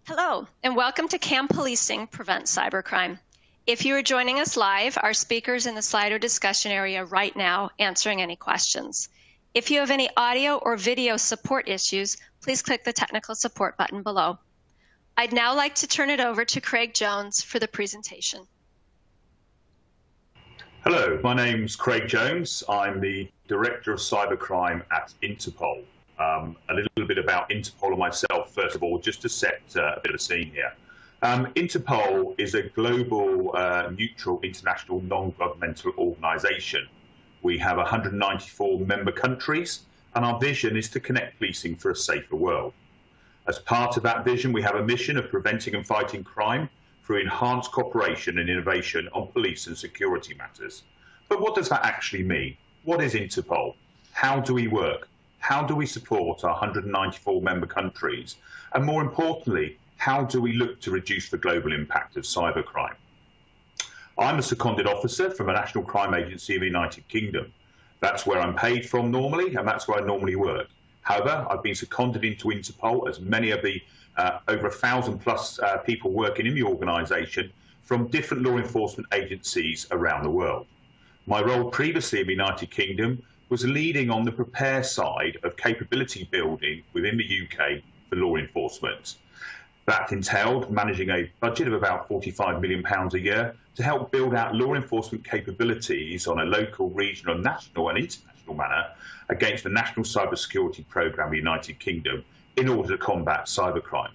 Hello, and welcome to CAM Policing Prevents Cybercrime. If you are joining us live, our speakers in the Slido discussion area right now answering any questions. If you have any audio or video support issues, please click the technical support button below. I'd now like to turn it over to Craig Jones for the presentation. Hello, my name's Craig Jones. I'm the Director of Cybercrime at Interpol. A little bit about Interpol and myself, first of all, just to set a bit of a scene here. Interpol is a global, neutral, international, non-governmental organisation. We have 194 member countries, and our vision is to connect policing for a safer world. As part of that vision, we have a mission of preventing and fighting crime through enhanced cooperation and innovation on police and security matters. But what does that actually mean? What is Interpol? How do we work? How do we support our 194 member countries? And more importantly, how do we look to reduce the global impact of cybercrime? I'm a seconded officer from a national crime agency in the United Kingdom. That's where I'm paid from normally, and that's where I normally work. However, I've been seconded into Interpol, as many of the over 1,000 plus people working in the organisation from different law enforcement agencies around the world. My role previously in the United Kingdom was leading on the prepare side of capability building within the UK for law enforcement. That entailed managing a budget of about £45 million a year to help build out law enforcement capabilities on a local, regional, national and international manner against the National Cybersecurity Programme of the United Kingdom in order to combat cybercrime.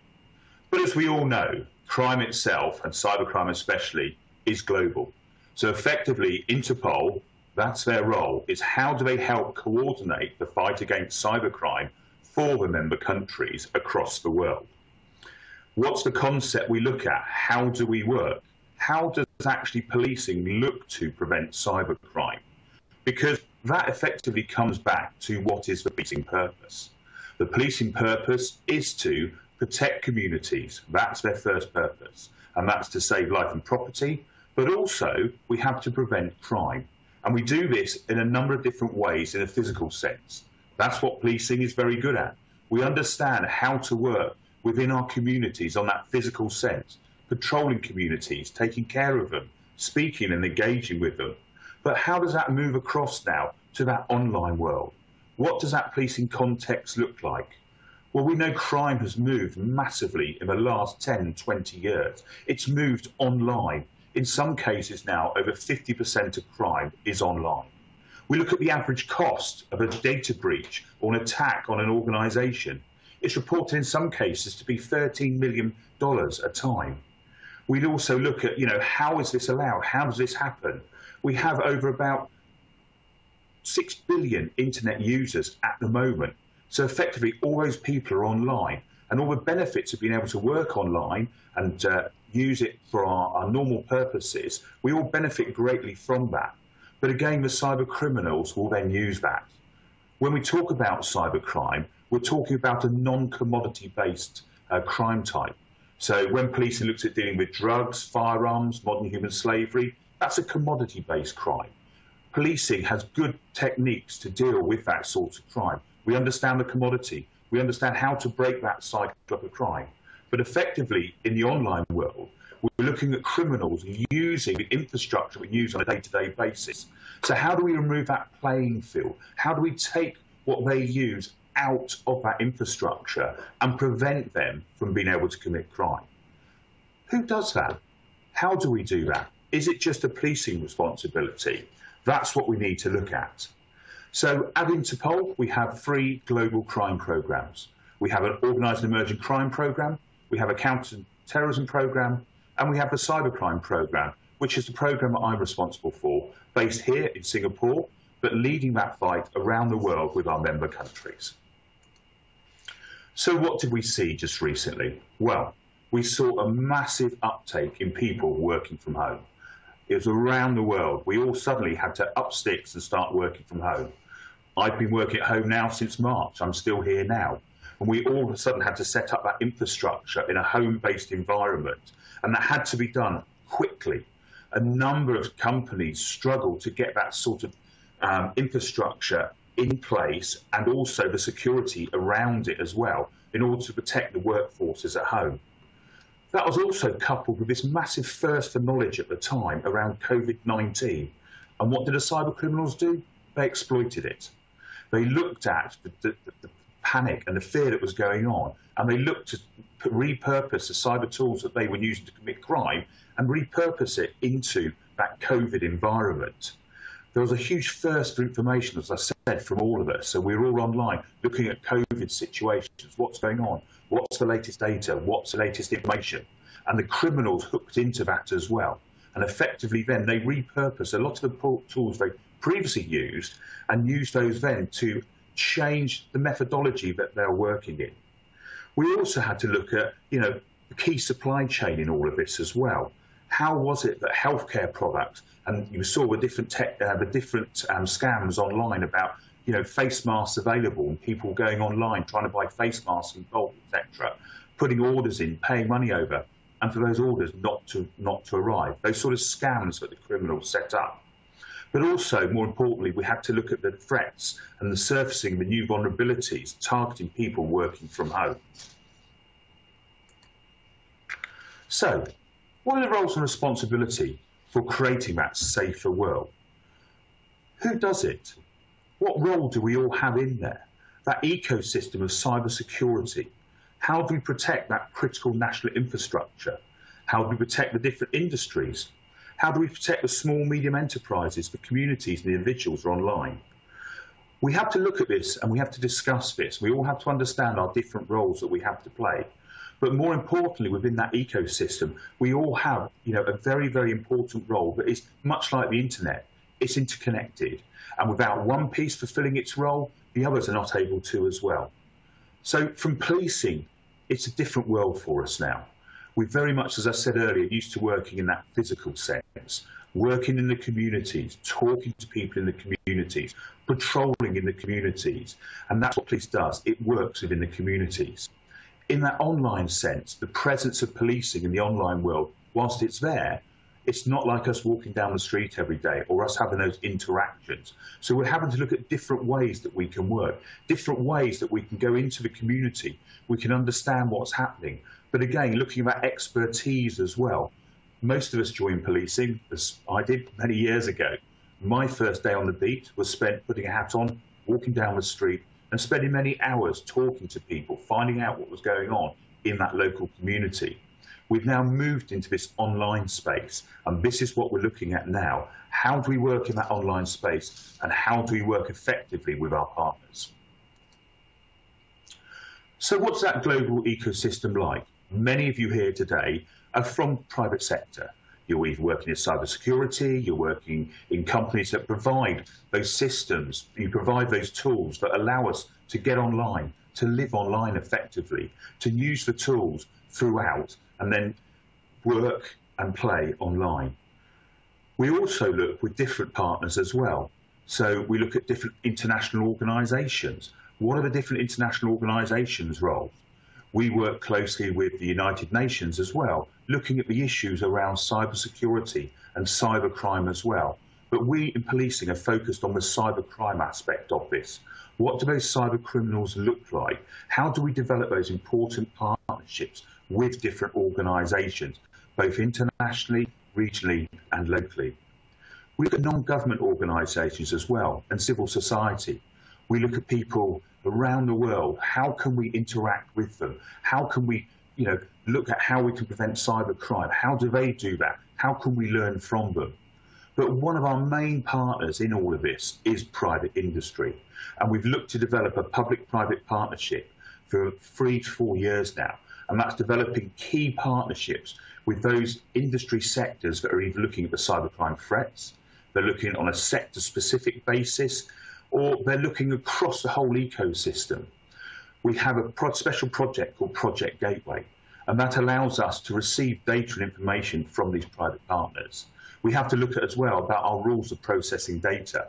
But as we all know, crime itself, and cybercrime especially, is global. So effectively, Interpol, that's their role, is how do they help coordinate the fight against cybercrime for the member countries across the world? What's the concept we look at? How do we work? How does actually policing look to prevent cybercrime? Because that effectively comes back to what is the policing purpose. The policing purpose is to protect communities. That's their first purpose. And that's to save life and property. But also, we have to prevent crime. And we do this in a number of different ways in a physical sense. That's what policing is very good at. We understand how to work within our communities on that physical sense, patrolling communities, taking care of them, speaking and engaging with them. But how does that move across now to that online world? What does that policing context look like? Well, we know crime has moved massively in the last 10, 20 years. It's moved online. In some cases now, over 50% of crime is online. We look at the average cost of a data breach or an attack on an organisation. It's reported in some cases to be $13 million a time. We'd also look at, how is this allowed? How does this happen? We have over about 6 billion internet users at the moment. So effectively, all those people are online, and all the benefits of being able to work online and use it for our normal purposes, we all benefit greatly from that. But again, the cyber criminals will then use that. When we talk about cybercrime, we're talking about a non-commodity based crime type. So when policing looks at dealing with drugs, firearms, modern human slavery, that's a commodity based crime. Policing has good techniques to deal with that sort of crime. We understand the commodity. We understand how to break that cycle of crime. But effectively, in the online world, we're looking at criminals using the infrastructure we use on a day-to-day basis. So how do we remove that playing field? How do we take what they use out of that infrastructure and prevent them from being able to commit crime? Who does that? How do we do that? Is it just a policing responsibility? That's what we need to look at. So at Interpol, we have 3 global crime programs. We have an organised and emerging crime program, we have a counter-terrorism program, and we have the cybercrime program, which is the program that I'm responsible for, based here in Singapore, but leading that fight around the world with our member countries. So what did we see just recently? Well, we saw a massive uptake in people working from home. It was around the world. We all suddenly had to up sticks and start working from home. I've been working at home now since March. I'm still here now. And we all of a sudden had to set up that infrastructure in a home-based environment. And that had to be done quickly. A number of companies struggled to get that sort of infrastructure in place, and also the security around it as well, in order to protect the workforces at home. That was also coupled with this massive thirst for knowledge at the time around COVID-19. And what did the cyber criminals do? They exploited it. They looked at the panic and the fear that was going on, and they looked to repurpose the cyber tools that they were using to commit crime and repurpose it into that COVID environment. There was a huge thirst for information, as I said, from all of us. So we were all online looking at COVID situations. What's going on? What's the latest data? What's the latest information? And the criminals hooked into that as well. And effectively then they repurposed a lot of the tools they previously used and used those then to change the methodology that they're working in. We also had to look at, the key supply chain in all of this as well. How was it that healthcare products, and you saw the different scams online about, face masks available and people going online trying to buy face masks in bulk, etc., putting orders in, paying money over, and for those orders not to arrive. Those sort of scams that the criminals set up. But also, more importantly, we had to look at the threats and the surfacing of the new vulnerabilities targeting people working from home. So, what are the roles and responsibility for creating that safer world? Who does it? What role do we all have in there? That ecosystem of cybersecurity. How do we protect that critical national infrastructure? How do we protect the different industries? How do we protect the small, medium enterprises, the communities and the individuals who are online? We have to look at this and we have to discuss this. We all have to understand our different roles that we have to play. But more importantly, within that ecosystem, we all have, a very, very important role that is much like the internet. It's interconnected. And without one piece fulfilling its role, the others are not able to as well. So from policing, it's a different world for us now. We very much, as I said earlier, used to working in that physical sense, working in the communities, talking to people in the communities, patrolling in the communities. And that's what police does. It works within the communities. In that online sense, the presence of policing in the online world, whilst it's there, it's not like us walking down the street every day or us having those interactions. So we're having to look at different ways that we can work, different ways that we can go into the community. We can understand what's happening. But again, looking at expertise as well. Most of us joined policing, as I did many years ago. My first day on the beat was spent putting a hat on, walking down the street, and spending many hours talking to people, finding out what was going on in that local community. We've now moved into this online space, and this is what we're looking at now. How do we work in that online space, and how do we work effectively with our partners? So what's that global ecosystem like? Many of you here today are from private sector. You're either working in cybersecurity, you're working in companies that provide those systems, you provide those tools that allow us to get online, to live online effectively, to use the tools throughout, and then work and play online. We also look with different partners as well. So we look at different international organisations. What are the different international organisations' roles? We work closely with the United Nations as well, looking at the issues around cybersecurity and cybercrime as well. But we in policing are focused on the cybercrime aspect of this. What do those cyber criminals look like? How do we develop those important partnerships with different organisations, both internationally, regionally and locally? We look at non-government organisations as well and civil society. We look at people around the world. How can we interact with them? How can we, look at how we can prevent cybercrime? How do they do that? How can we learn from them? But one of our main partners in all of this is private industry. And we've looked to develop a public-private partnership for 3 to 4 years now. And that's developing key partnerships with those industry sectors that are either looking at the cybercrime threats, they're looking on a sector-specific basis, or they're looking across the whole ecosystem. We have a special project called Project Gateway, and that allows us to receive data and information from these private partners. We have to look at as well about our rules of processing data.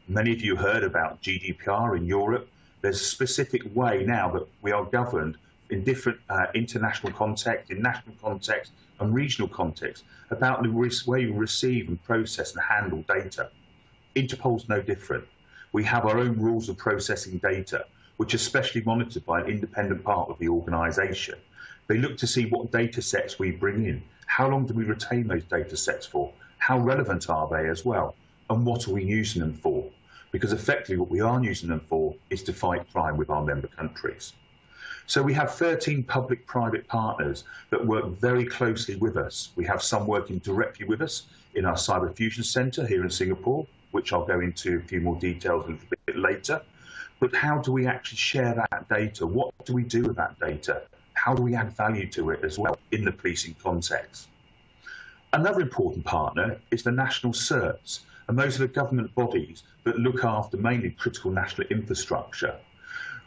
Many of you heard about GDPR in Europe. There's a specific way now that we are governed in different international context, in national context and regional context about the way we receive and process and handle data. Interpol's no different. We have our own rules of processing data, which are specially monitored by an independent part of the organisation. They look to see what data sets we bring in. How long do we retain those data sets for? How relevant are they as well? And what are we using them for? Because effectively what we are using them for is to fight crime with our member countries. So we have 13 public-private partners that work very closely with us. We have some working directly with us in our Cyber Fusion Centre here in Singapore, which I'll go into a few more details a little bit later. But how do we actually share that data? What do we do with that data? How do we add value to it as well in the policing context? Another important partner is the national certs, and those are the government bodies that look after mainly critical national infrastructure.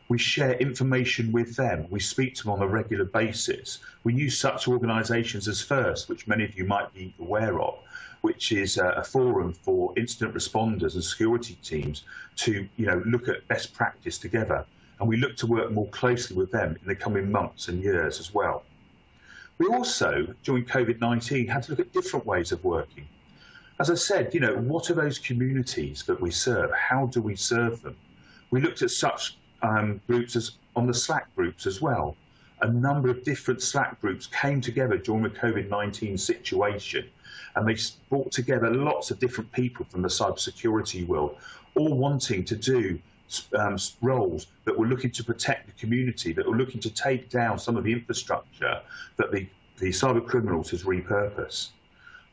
We share information with them. We speak to them on a regular basis. We use such organisations as FIRST, which many of you might be aware of, which is a forum for incident responders and security teams to look at best practice together. And we look to work more closely with them in the coming months and years as well. We also, during COVID-19, had to look at different ways of working. As I said, what are those communities that we serve? How do we serve them? We looked at such groups as on the Slack groups as well. A number of different Slack groups came together during the COVID-19 situation, and they brought together lots of different people from the cybersecurity world, all wanting to do roles that were looking to protect the community, that were looking to take down some of the infrastructure that the cyber criminals has repurposed.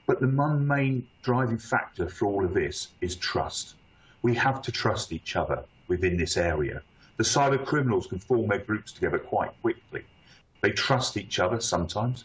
But the main driving factor for all of this is trust. We have to trust each other within this area. The cyber criminals can form their groups together quite quickly. They trust each other sometimes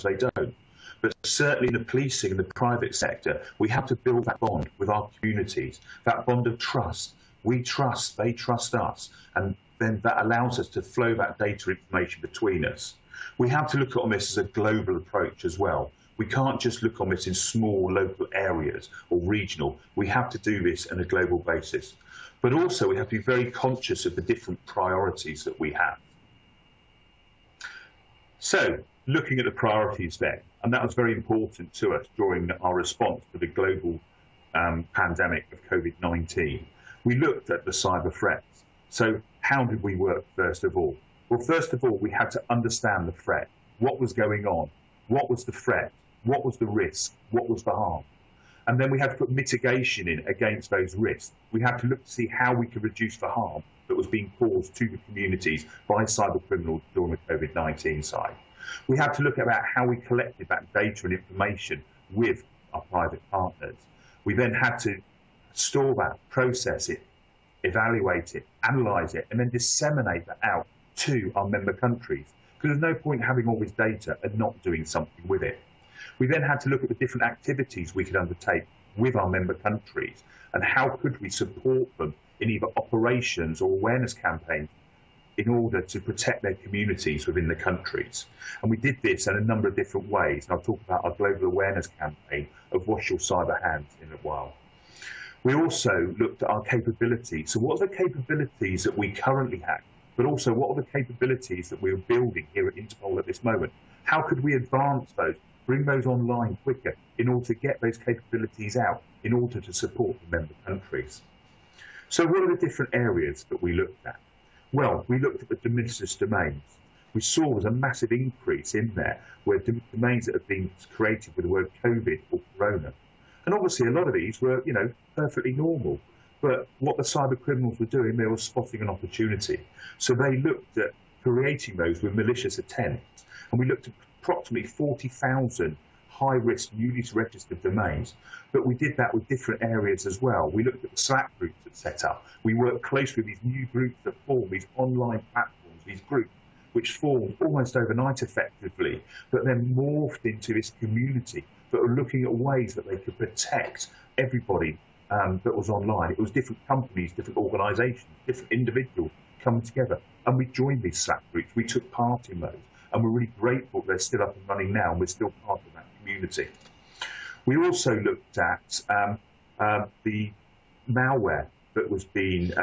they don't. But certainly in the policing and the private sector, we have to build that bond with our communities, that bond of trust. We trust, they trust us, and then that allows us to flow that data information between us. We have to look on this as a global approach as well. We can't just look on this in small local areas or regional. We have to do this on a global basis. But also we have to be very conscious of the different priorities that we have. So, looking at the priorities then, and that was very important to us during our response to the global pandemic of COVID-19. We looked at the cyber threats. So how did we work first of all? Well, first of all, we had to understand the threat. What was going on? What was the threat? What was the risk? What was the harm? And then we had to put mitigation in against those risks. We had to look to see how we could reduce the harm that was being caused to the communities by cyber criminals during the COVID-19 side. We had to look about how we collected that data and information with our private partners. We then had to store that, process it, evaluate it, analyse it, and then disseminate that out to our member countries. Because there's no point having all this data and not doing something with it. We then had to look at the different activities we could undertake with our member countries and how could we support them in either operations or awareness campaigns in order to protect their communities within the countries. And we did this in a number of different ways. And I'll talk about our global awareness campaign of Wash Your Cyber Hands in a while. We also looked at our capabilities. So what are the capabilities that we currently have, but also what are the capabilities that we're building here at Interpol at this moment? How could we advance those, bring those online quicker in order to get those capabilities out, in order to support the member countries? So what are the different areas that we looked at? Well, we looked at the diminished domains. We saw there was a massive increase in there where domains that have been created with the word COVID or Corona. And obviously a lot of these were, perfectly normal. But what the cyber criminals were doing, they were spotting an opportunity. So they looked at creating those with malicious attempts. And we looked at approximately 40,000 high-risk, newly registered domains. But we did that with different areas as well. We looked at the Slack groups that set up. We worked closely with these new groups that form, these online platforms, these groups, which formed almost overnight effectively, but then morphed into this community that were looking at ways that they could protect everybody that was online. It was different companies, different organisations, different individuals coming together. And we joined these Slack groups. We took part in those. And we're really grateful they're still up and running now, and we're still part of that community. We also looked at the malware that was being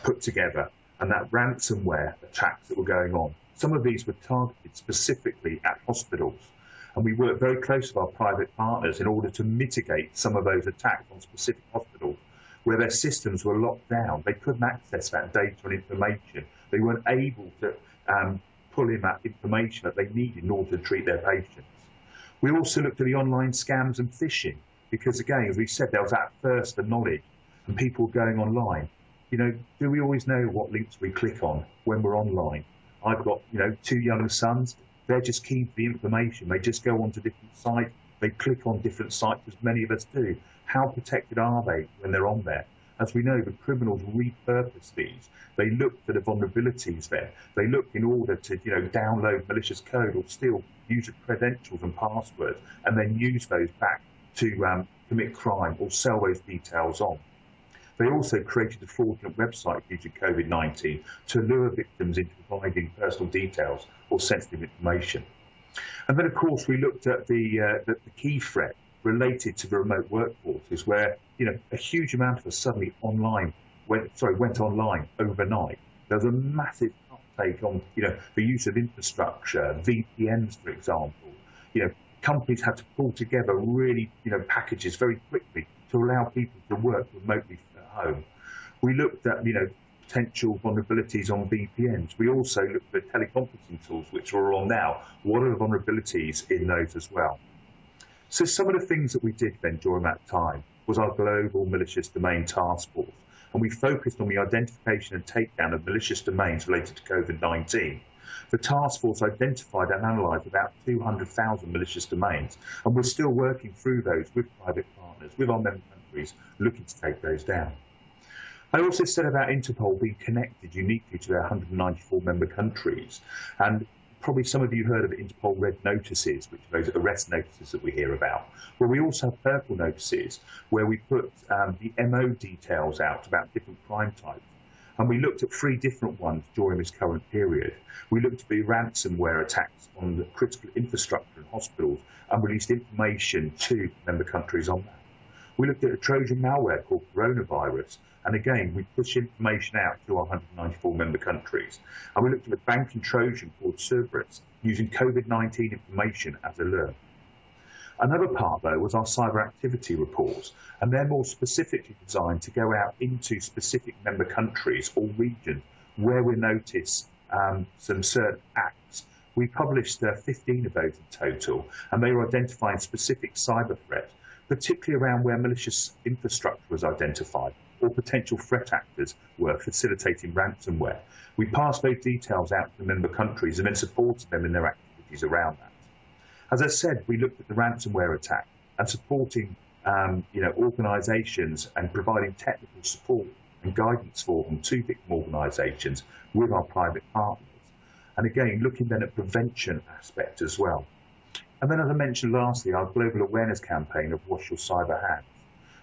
put together and that ransomware attacks that were going on. Some of these were targeted specifically at hospitals. And we worked very close with our private partners in order to mitigate some of those attacks on specific hospitals where their systems were locked down. They couldn't access that data and information. They weren't able to pull in that information that they need in order to treat their patients. We also looked at the online scams and phishing, because again, as we said, there was that thirst for knowledge and people going online. You know, do we always know what links we click on when we're online? I've got, you know, 2 younger sons. They're just keen for the information. They just go onto different sites. They click on different sites, as many of us do. How protected are they when they're on there? As we know, the criminals repurpose these. They look for the vulnerabilities there. They look in order to, you know, download malicious code or steal user credentials and passwords, and then use those back to commit crime or sell those details on. They also created a fraudulent website using COVID-19 to lure victims into providing personal details or sensitive information. And then, of course, we looked at the key threat related to the remote workforces, where, you know, a huge amount of us suddenly went online overnight. There was a massive uptake on, you know, the use of infrastructure, VPNs, for example. You know, companies had to pull together really, you know, packages very quickly to allow people to work remotely at home. We looked at, you know, potential vulnerabilities on VPNs. We also looked at teleconferencing tools, which we're on now. What are the vulnerabilities in those as well? So some of the things that we did then during that time was our global malicious domain task force. And we focused on the identification and takedown of malicious domains related to COVID-19. The task force identified and analysed about 200,000 malicious domains, and we're still working through those with private partners, with our member countries, looking to take those down. I also said about Interpol being connected uniquely to their 194 member countries, and probably some of you heard of Interpol Red Notices, which are those arrest notices that we hear about. Well, we also have Purple Notices, where we put the MO details out about different crime types. And we looked at 3 different ones during this current period. We looked at the ransomware attacks on the critical infrastructure in hospitals and released information to member countries on that. We looked at a Trojan malware called coronavirus, and again, we push information out to our 194 member countries. And we looked at a banking Trojan called Cerberus, using COVID-19 information as alert. Another part, though, was our cyber activity reports, and they're more specifically designed to go out into specific member countries or regions where we notice some certain acts. We published 15 of those in total, and they were identifying specific cyber threats, particularly around where malicious infrastructure was identified or potential threat actors were facilitating ransomware. We passed those details out to the member countries and then supported them in their activities around that. As I said, we looked at the ransomware attack and supporting organisations and providing technical support and guidance for them to victim organisations with our private partners. And again, looking then at prevention aspect as well. And then, as I mentioned lastly, our global awareness campaign of Wash Your Cyber Hands.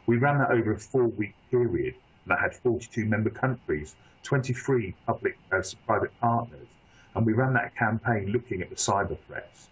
We ran that over a 4-week period, and that had 42 member countries, 23 private partners, and we ran that campaign looking at the cyber threats.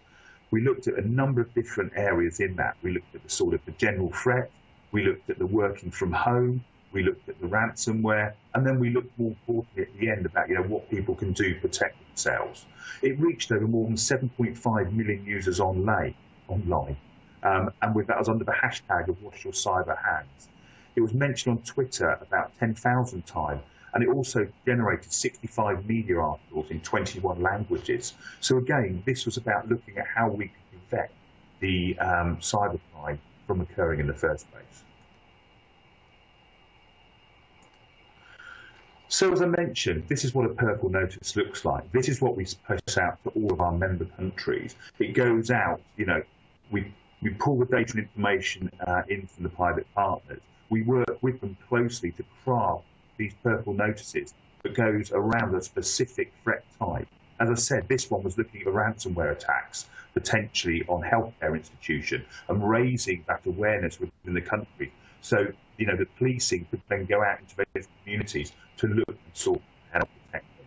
We looked at a number of different areas in that. We looked at the sort of the general threat, we looked at the working from home, we looked at the ransomware, and then we looked more importantly at the end about what people can do to protect themselves. It reached over more than 7.5 million users online, and with that was under the hashtag of Wash Your Cyber Hands. It was mentioned on Twitter about 10,000 times, and it also generated 65 media articles in 21 languages. So again, this was about looking at how we could prevent the cybercrime from occurring in the first place. So as I mentioned, this is what a purple notice looks like. This is what we push out to all of our member countries. It goes out, we pull the data and information in from the private partners. We work with them closely to craft these purple notices that goes around a specific threat type. As I said, this one was looking at ransomware attacks, potentially on healthcare institutions, and raising that awareness within the country. So, the policing could then go out into those communities to look and sort how to protect them.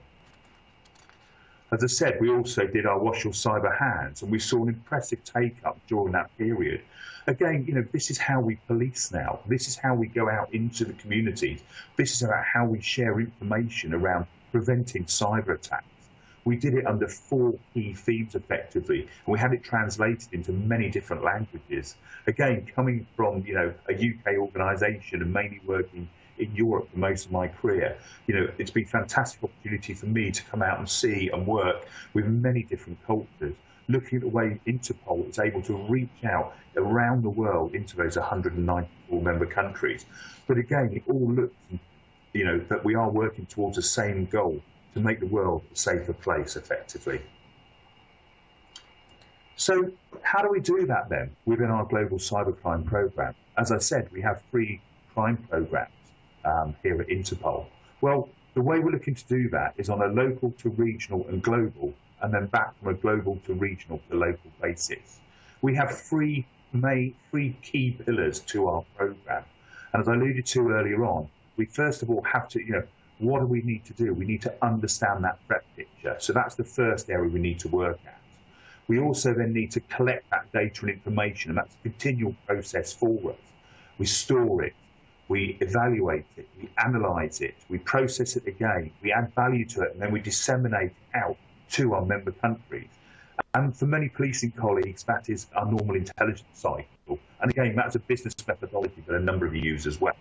As I said, we also did our Wash Your Cyber Hands, and we saw an impressive take-up during that period. Again, this is how we police now. This is how we go out into the communities. This is about how we share information around preventing cyber attacks. We did it under 4 key themes effectively, and we had it translated into many different languages. Again, coming from a UK organisation and mainly working in Europe for most of my career. It's been a fantastic opportunity for me to come out and see and work with many different cultures, looking at the way Interpol is able to reach out around the world into those 194 member countries. But again, it all looks, that we are working towards the same goal, to make the world a safer place effectively. So how do we do that then within our global cybercrime program? As I said, we have 3 crime programs here at Interpol. Well, the way we're looking to do that is on a local to regional and global, and then back from a global to regional to local basis. We have 3 key pillars to our program. And as I alluded to earlier on, we first of all have to, what do we need to do? We need to understand that threat picture. So that's the first area we need to work at. We also then need to collect that data and information, and that's a continual process for us. We store it, we evaluate it, we analyse it, we process it again, we add value to it, and then we disseminate it out to our member countries. And for many policing colleagues, that is our normal intelligence cycle. And again, that's a business methodology that a number of you use as well.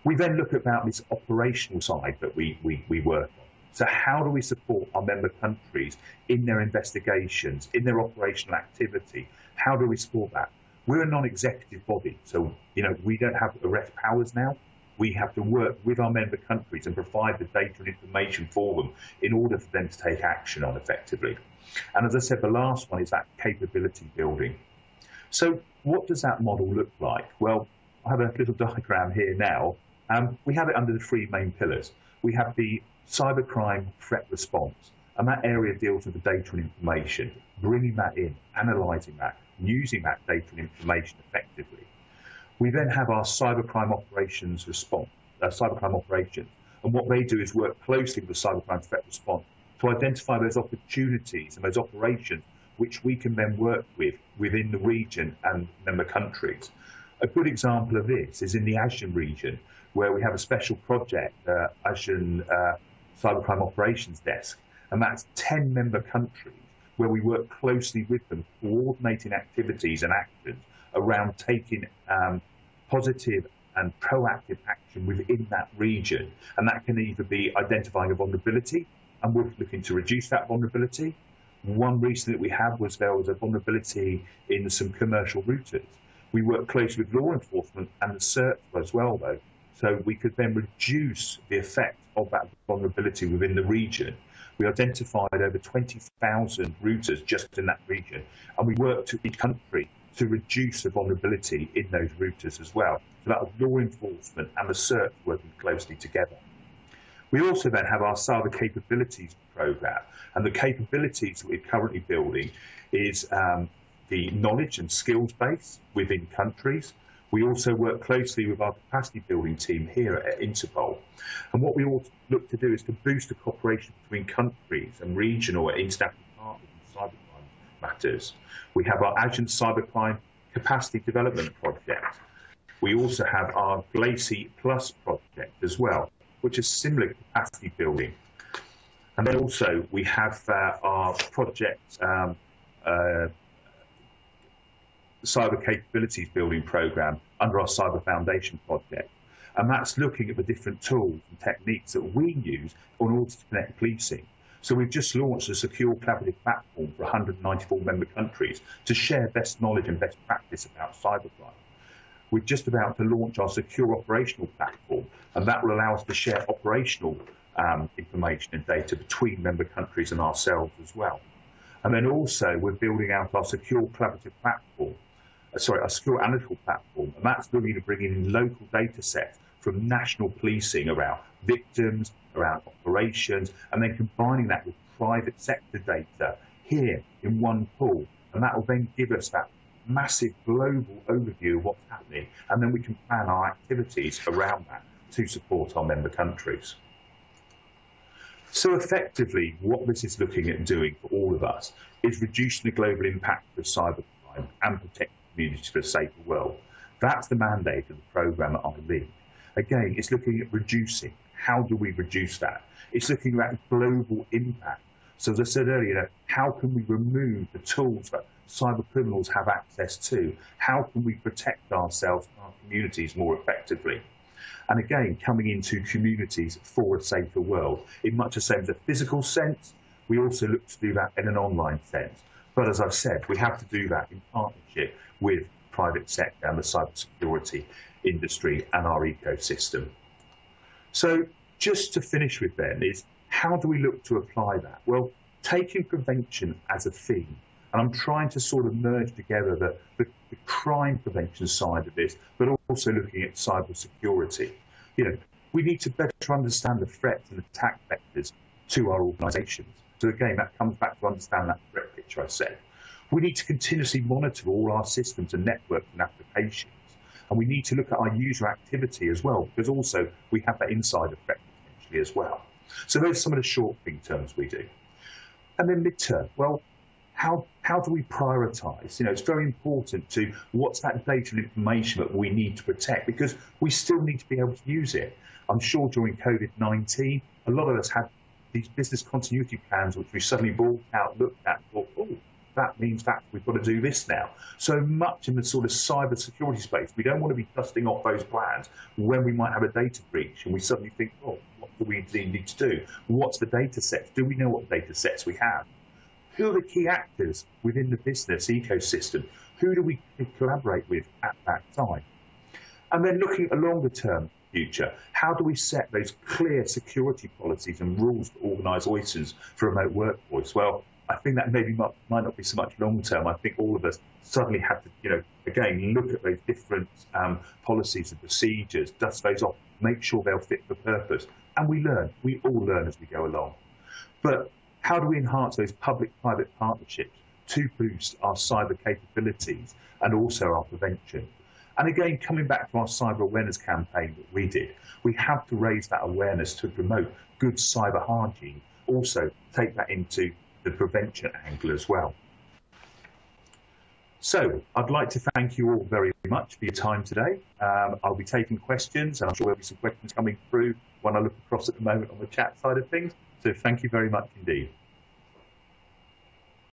We then look about this operational side that we work on. So how do we support our member countries in their investigations, in their operational activity? How do we support that? We're a non-executive body, so we don't have arrest powers now. We have to work with our member countries and provide the data and information for them in order for them to take action on effectively. And as I said, the last one is that capability building. So what does that model look like? Well, I have a little diagram here now. We have it under the 3 main pillars. We have the cybercrime threat response, and that area deals with the data and information, bringing that in, analysing that, using that data and information effectively. We then have our cybercrime operations response, cybercrime operations, and what they do is work closely with the cybercrime threat response to identify those opportunities and those operations which we can then work with within the region and member countries. A good example of this is in the ASEAN region, where we have a special project, ASEAN Cybercrime Operations Desk, and that's 10 member countries where we work closely with them, coordinating activities and actions around taking positive and proactive action within that region. And that can either be identifying a vulnerability, and we're looking to reduce that vulnerability. One recently that we had was there was a vulnerability in some commercial routers. We work closely with law enforcement and the CERT as well, though, so we could then reduce the effect of that vulnerability within the region. We identified over 20,000 routers just in that region, and we worked to each country to reduce the vulnerability in those routers as well. So that was law enforcement and the CERT working closely together. We also then have our cyber capabilities program, and the capabilities that we're currently building is the knowledge and skills base within countries. We also work closely with our capacity building team here at Interpol. And what we all look to do is to boost the cooperation between countries and regional and international partners in cybercrime matters. We have our Agent Cybercrime Capacity Development Project. We also have our GLACY Plus project as well, which is similar capacity building. And then also we have our project Cyber Capabilities Building Program under our Cyber Foundation project. And that's looking at the different tools and techniques that we use in order to connect policing. So we've just launched a secure collaborative platform for 194 member countries to share best knowledge and best practice about cybercrime. We're just about to launch our secure operational platform, and that will allow us to share operational information and data between member countries and ourselves as well. And then also we're building out our secure collaborative platform, our secure analytical platform, and that's looking to bring in local data sets from national policing around victims, around operations, and then combining that with private sector data here in one pool. And that will then give us that massive global overview of what's happening, and then we can plan our activities around that to support our member countries. So effectively, what this is looking at doing for all of us is reducing the global impact of cybercrime and protecting communities for a safer world. That's the mandate of the programme that I lead. Again, it's looking at reducing. How do we reduce that? It's looking at global impact. So as I said earlier, how can we remove the tools that cyber criminals have access to? How can we protect ourselves and our communities more effectively? and again, coming into communities for a safer world. In much the same as a physical sense, we also look to do that in an online sense. But as I've said, we have to do that in partnership with private sector and the cybersecurity industry and our ecosystem. So just to finish with then is, how do we look to apply that? Well, taking prevention as a theme, and I'm trying to sort of merge together the crime prevention side of this, but also looking at cybersecurity. You know, we need to better understand the threats and attack vectors to our organisations. So again, that comes back to understand that threat picture I said. We need to continuously monitor all our systems and networks and applications. And we need to look at our user activity as well, because also we have that insider threat potentially as well. So those are some of the short thing terms we do. And then midterm, well, how do we prioritise? You know, it's very important to what's that data and information that we need to protect, because we still need to be able to use it. I'm sure during COVID-19, a lot of us had these business continuity plans, which we suddenly brought out, looked at, and thought, oh, that means that we've got to do this now. So much in the sort of cyber security space, we don't want to be dusting off those plans when we might have a data breach and we suddenly think, oh, what do we need to do? What's the data sets? Do we know what data sets we have? Who are the key actors within the business ecosystem? Who do we collaborate with at that time? And then looking at the longer term future, how do we set those clear security policies and rules for organisations for remote workforce? Well, I think that maybe might not be so much long term. I think all of us suddenly have to, you know, again, look at those different policies and procedures, dust those off, make sure they'll fit for purpose. And we learn, we all learn as we go along. But how do we enhance those public-private partnerships to boost our cyber capabilities and also our prevention? And again, coming back to our cyber awareness campaign that we did, we have to raise that awareness to promote good cyber hygiene, also take that into the prevention angle as well. So I'd like to thank you all very much for your time today. I'll be taking questions, and I'm sure there'll be some questions coming through when I look across at the moment on the chat side of things. So thank you very much indeed.